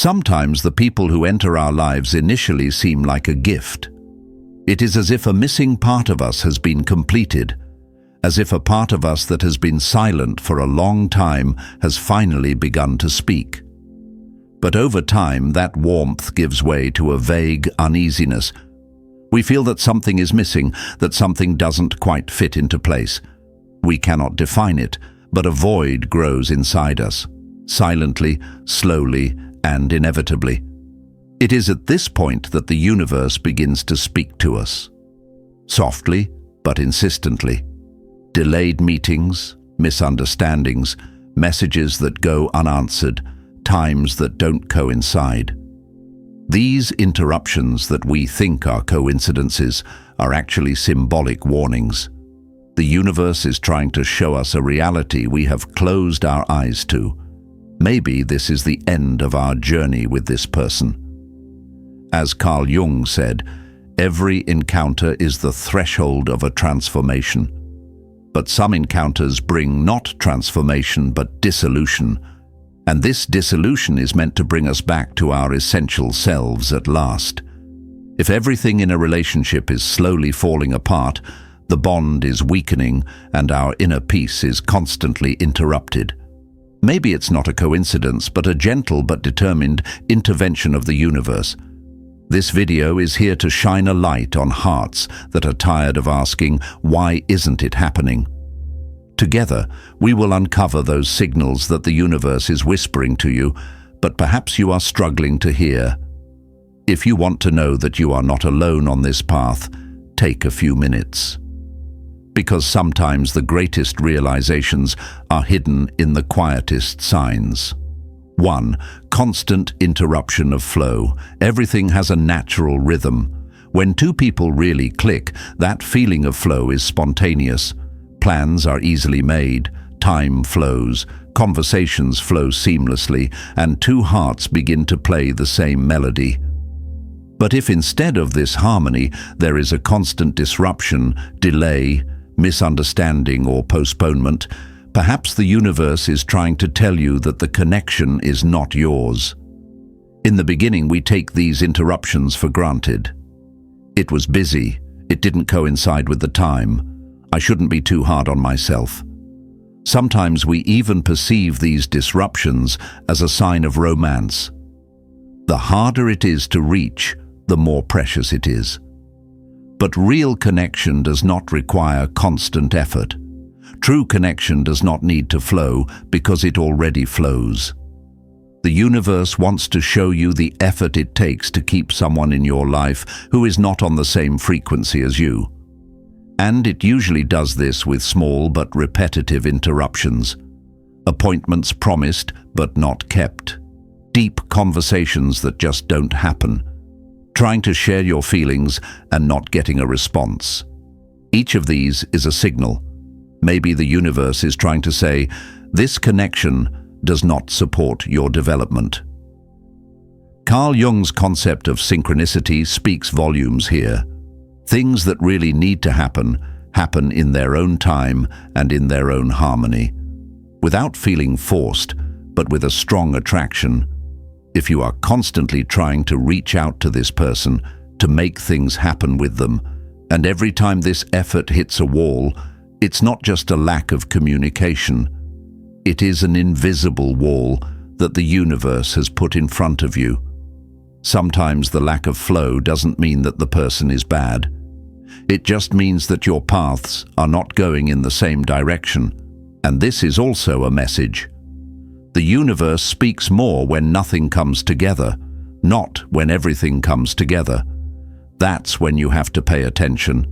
Sometimes the people who enter our lives initially seem like a gift. It is as if a missing part of us has been completed, as if a part of us that has been silent for a long time has finally begun to speak. But over time, that warmth gives way to a vague uneasiness. We feel that something is missing, that something doesn't quite fit into place. We cannot define it, but a void grows inside us, silently, slowly, and inevitably. It is at this point that the universe begins to speak to us. Softly, but insistently. Delayed meetings, misunderstandings, messages that go unanswered, times that don't coincide. These interruptions that we think are coincidences are actually symbolic warnings. The universe is trying to show us a reality we have closed our eyes to. Maybe this is the end of our journey with this person. As Carl Jung said, every encounter is the threshold of a transformation. But some encounters bring not transformation but dissolution, and this dissolution is meant to bring us back to our essential selves at last. If everything in a relationship is slowly falling apart, the bond is weakening and our inner peace is constantly interrupted. Maybe it's not a coincidence, but a gentle but determined intervention of the universe. This video is here to shine a light on hearts that are tired of asking, why isn't it happening? Together, we will uncover those signals that the universe is whispering to you, but perhaps you are struggling to hear. If you want to know that you are not alone on this path, take a few minutes. Because sometimes the greatest realizations are hidden in the quietest signs. 1. Constant interruption of flow. Everything has a natural rhythm. When two people really click, that feeling of flow is spontaneous. Plans are easily made, time flows, conversations flow seamlessly, and two hearts begin to play the same melody. But if instead of this harmony there is a constant disruption, delay, misunderstanding, or postponement, perhaps the universe is trying to tell you that the connection is not yours. In the beginning, we take these interruptions for granted. It was busy. It didn't coincide with the time. I shouldn't be too hard on myself. Sometimes we even perceive these disruptions as a sign of romance. The harder it is to reach, the more precious it is. But real connection does not require constant effort. True connection does not need to flow because it already flows. The universe wants to show you the effort it takes to keep someone in your life who is not on the same frequency as you. And it usually does this with small but repetitive interruptions. Appointments promised but not kept. Deep conversations that just don't happen. Trying to share your feelings and not getting a response. Each of these is a signal. Maybe the universe is trying to say, this connection does not support your development. Carl Jung's concept of synchronicity speaks volumes here. Things that really need to happen in their own time and in their own harmony, without feeling forced, but with a strong attraction. If you are constantly trying to reach out to this person, to make things happen with them, and every time this effort hits a wall, it's not just a lack of communication. It is an invisible wall that the universe has put in front of you. Sometimes the lack of flow doesn't mean that the person is bad. It just means that your paths are not going in the same direction. And this is also a message. The universe speaks more when nothing comes together, not when everything comes together. That's when you have to pay attention.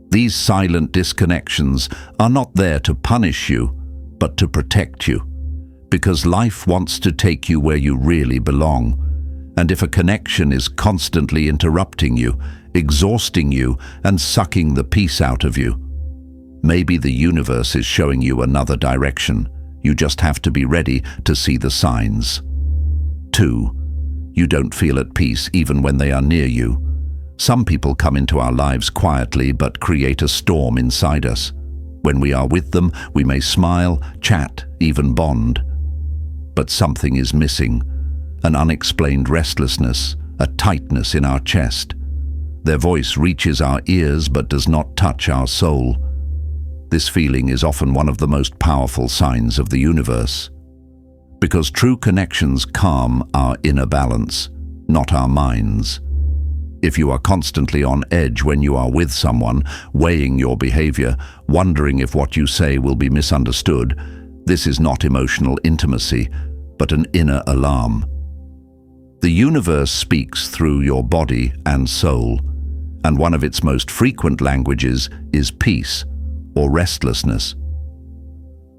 These silent disconnections are not there to punish you, but to protect you. Because life wants to take you where you really belong. And if a connection is constantly interrupting you, exhausting you, and sucking the peace out of you, maybe the universe is showing you another direction. You just have to be ready to see the signs. 2. You don't feel at peace even when they are near you. Some people come into our lives quietly but create a storm inside us. When we are with them, we may smile, chat, even bond. But something is missing. an unexplained restlessness, a tightness in our chest. Their voice reaches our ears but does not touch our soul. This feeling is often one of the most powerful signs of the universe, because true connections calm our inner balance, not our minds. If you are constantly on edge when you are with someone, weighing your behavior, wondering if what you say will be misunderstood, this is not emotional intimacy, but an inner alarm. The universe speaks through your body and soul, and one of its most frequent languages is peace or restlessness.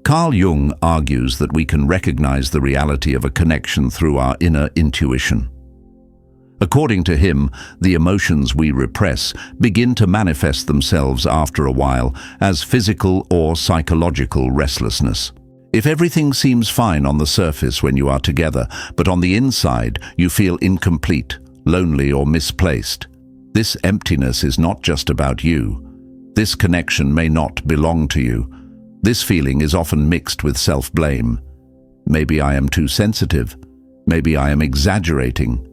Carl Jung argues that we can recognize the reality of a connection through our inner intuition. According to him, the emotions we repress begin to manifest themselves after a while as physical or psychological restlessness. If everything seems fine on the surface when you are together, but on the inside you feel incomplete, lonely or misplaced, this emptiness is not just about you. This connection may not belong to you. This feeling is often mixed with self-blame. Maybe I am too sensitive. Maybe I am exaggerating.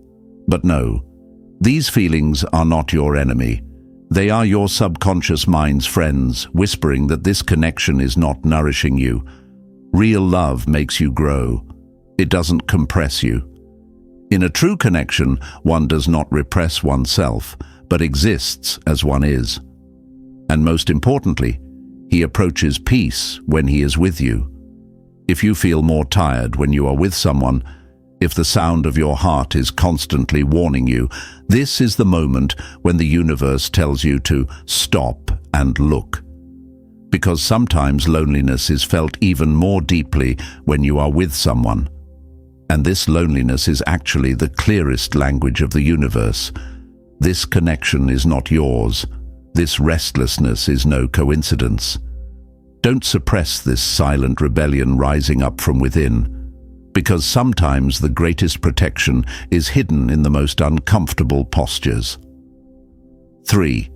But no, these feelings are not your enemy. They are your subconscious mind's friends, whispering that this connection is not nourishing you. Real love makes you grow. It doesn't compress you. In a true connection, one does not repress oneself, but exists as one is. And most importantly, he approaches peace when he is with you. If you feel more tired when you are with someone, if the sound of your heart is constantly warning you, this is the moment when the universe tells you to stop and look. Because sometimes loneliness is felt even more deeply when you are with someone. And this loneliness is actually the clearest language of the universe. This connection is not yours. This restlessness is no coincidence. Don't suppress this silent rebellion rising up from within, because sometimes the greatest protection is hidden in the most uncomfortable postures. 3.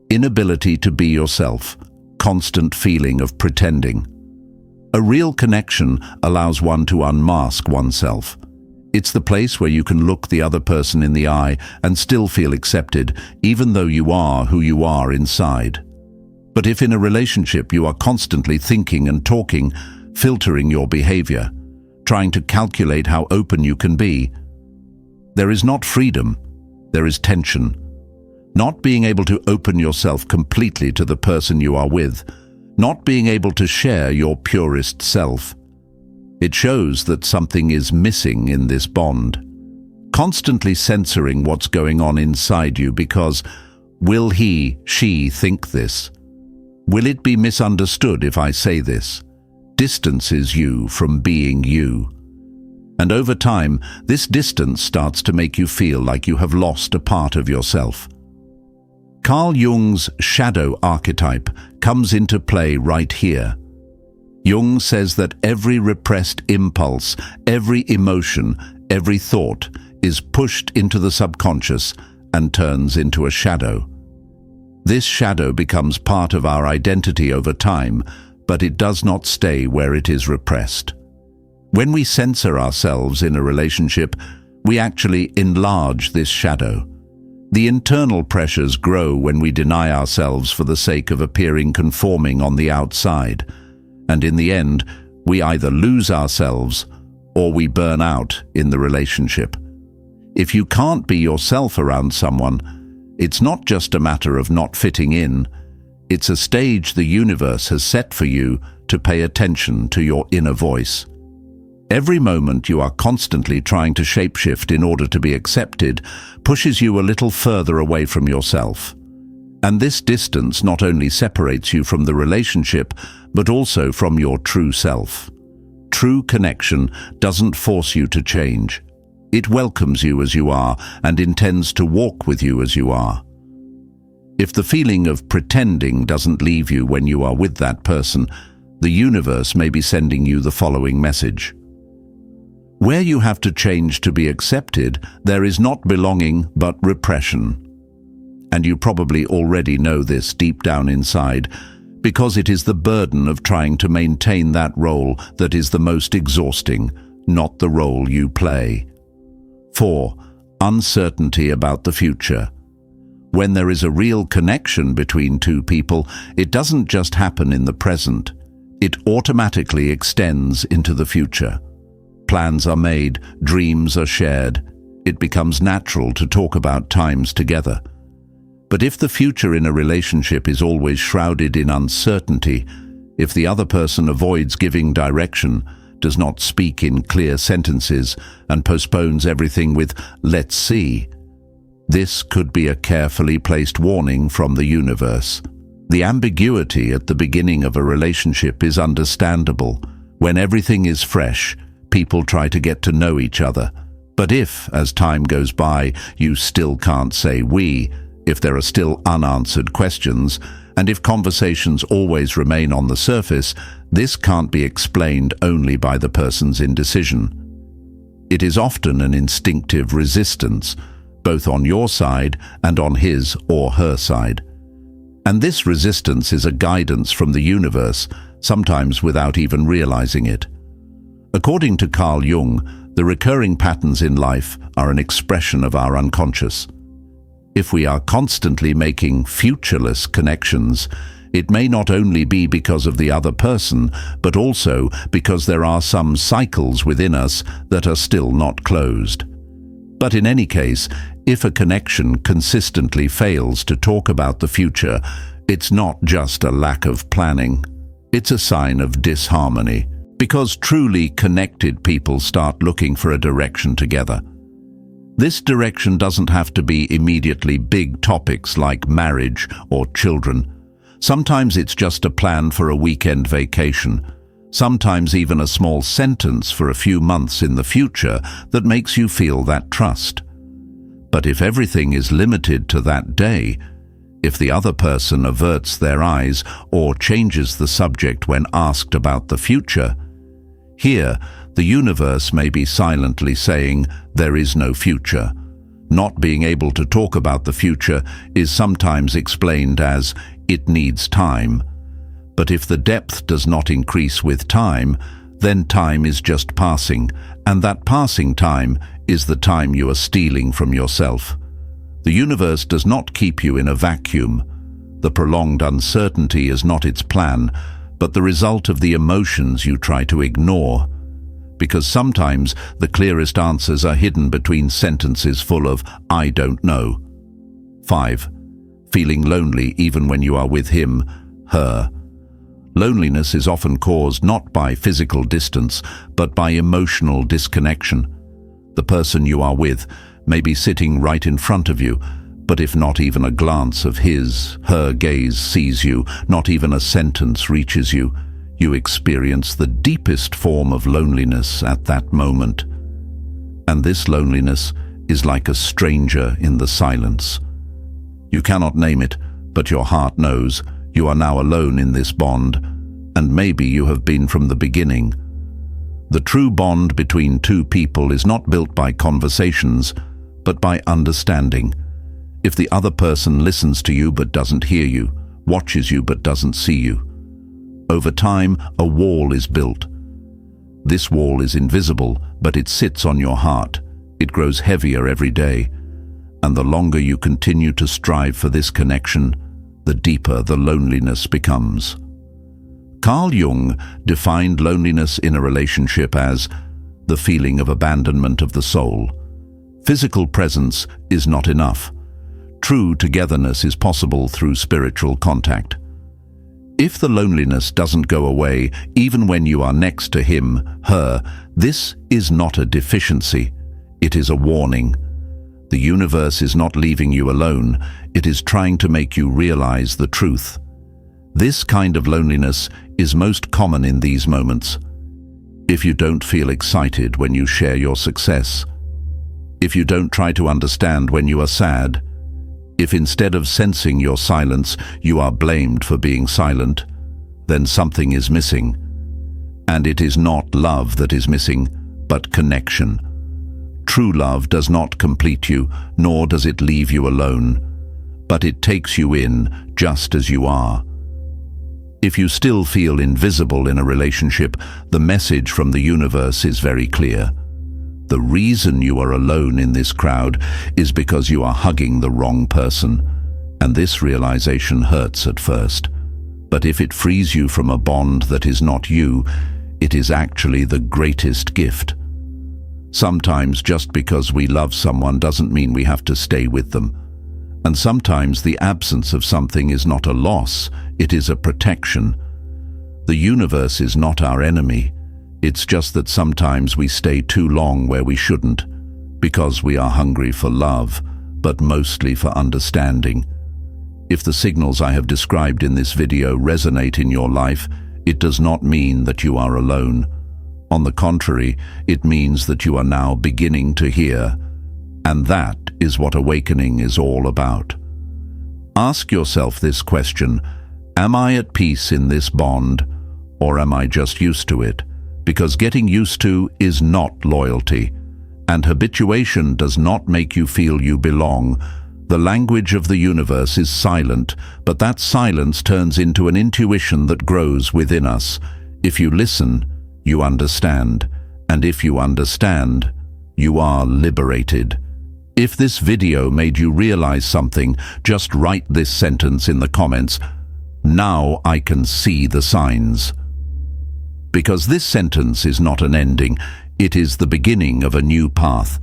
Inability to be yourself, constant feeling of pretending. A real connection allows one to unmask oneself. It's the place where you can look the other person in the eye and still feel accepted, even though you are who you are inside. But if in a relationship you are constantly thinking and talking, filtering your behavior, trying to calculate how open you can be, there is not freedom, there is tension. Not being able to open yourself completely to the person you are with, not being able to share your purest self. It shows that something is missing in this bond. Constantly censoring what's going on inside you because, will he, she think this? Will it be misunderstood if I say this? Distances you from being you. And over time, this distance starts to make you feel like you have lost a part of yourself. Carl Jung's shadow archetype comes into play right here. Jung says that every repressed impulse, every emotion, every thought is pushed into the subconscious and turns into a shadow. This shadow becomes part of our identity over time, but it does not stay where it is repressed. When we censor ourselves in a relationship, we actually enlarge this shadow. The internal pressures grow when we deny ourselves for the sake of appearing conforming on the outside. And in the end, we either lose ourselves or we burn out in the relationship. If you can't be yourself around someone, it's not just a matter of not fitting in. It's a stage the universe has set for you to pay attention to your inner voice. Every moment you are constantly trying to shapeshift in order to be accepted pushes you a little further away from yourself. And this distance not only separates you from the relationship, but also from your true self. True connection doesn't force you to change. It welcomes you as you are and intends to walk with you as you are. If the feeling of pretending doesn't leave you when you are with that person, the universe may be sending you the following message. Where you have to change to be accepted, there is not belonging but repression. And you probably already know this deep down inside, because it is the burden of trying to maintain that role that is the most exhausting, not the role you play. 4. Uncertainty about the future. When there is a real connection between two people, it doesn't just happen in the present. It automatically extends into the future. Plans are made, dreams are shared. It becomes natural to talk about times together. But if the future in a relationship is always shrouded in uncertainty, if the other person avoids giving direction, does not speak in clear sentences, and postpones everything with "let's see," this could be a carefully placed warning from the universe. The ambiguity at the beginning of a relationship is understandable. When everything is fresh, people try to get to know each other. But if, as time goes by, you still can't say "we," if there are still unanswered questions, and if conversations always remain on the surface, this can't be explained only by the person's indecision. It is often an instinctive resistance, both on your side and on his or her side. And this resistance is a guidance from the universe, sometimes without even realizing it. According to Carl Jung, the recurring patterns in life are an expression of our unconscious. If we are constantly making futureless connections, it may not only be because of the other person, but also because there are some cycles within us that are still not closed. But in any case, if a connection consistently fails to talk about the future, it's not just a lack of planning. It's a sign of disharmony, because truly connected people start looking for a direction together. This direction doesn't have to be immediately big topics like marriage or children. Sometimes it's just a plan for a weekend vacation. Sometimes even a small sentence for a few months in the future that makes you feel that trust. But if everything is limited to that day, if the other person averts their eyes or changes the subject when asked about the future, here, the universe may be silently saying there is no future. Not being able to talk about the future is sometimes explained as it needs time. But if the depth does not increase with time, then time is just passing, and that passing time is the time you are stealing from yourself. The universe does not keep you in a vacuum. The prolonged uncertainty is not its plan, but the result of the emotions you try to ignore. Because sometimes the clearest answers are hidden between sentences full of "I don't know." 5. Feeling lonely even when you are with him, her. Loneliness is often caused not by physical distance, but by emotional disconnection. The person you are with may be sitting right in front of you, but if not even a glance of his, her gaze sees you, not even a sentence reaches you, you experience the deepest form of loneliness at that moment. And this loneliness is like a stranger in the silence. You cannot name it, but your heart knows you are now alone in this bond, and maybe you have been from the beginning. The true bond between two people is not built by conversations, but by understanding. If the other person listens to you but doesn't hear you, watches you but doesn't see you, over time, a wall is built. This wall is invisible, but it sits on your heart. It grows heavier every day. And the longer you continue to strive for this connection, the deeper the loneliness becomes. Carl Jung defined loneliness in a relationship as the feeling of abandonment of the soul. Physical presence is not enough. True togetherness is possible through spiritual contact. If the loneliness doesn't go away, even when you are next to him, her, this is not a deficiency. It is a warning. The universe is not leaving you alone. It is trying to make you realize the truth. This kind of loneliness is most common in these moments. If you don't feel excited when you share your success, if you don't try to understand when you are sad, if instead of sensing your silence, you are blamed for being silent, then something is missing. And it is not love that is missing, but connection. True love does not complete you, nor does it leave you alone, but it takes you in just as you are. If you still feel invisible in a relationship, the message from the universe is very clear. The reason you are alone in this crowd is because you are hugging the wrong person, and this realization hurts at first. But if it frees you from a bond that is not you, it is actually the greatest gift. Sometimes just because we love someone doesn't mean we have to stay with them. And sometimes the absence of something is not a loss, it is a protection. The universe is not our enemy. It's just that sometimes we stay too long where we shouldn't, because we are hungry for love, but mostly for understanding. If the signals I have described in this video resonate in your life, it does not mean that you are alone. On the contrary, it means that you are now beginning to hear, and that is what awakening is all about. Ask yourself this question: am I at peace in this bond, or am I just used to it? Because getting used to is not loyalty, and habituation does not make you feel you belong. The language of the universe is silent, but that silence turns into an intuition that grows within us. If you listen, you understand, and if you understand, you are liberated. If this video made you realize something, just write this sentence in the comments: "Now I can see the signs." Because this sentence is not an ending, it is the beginning of a new path.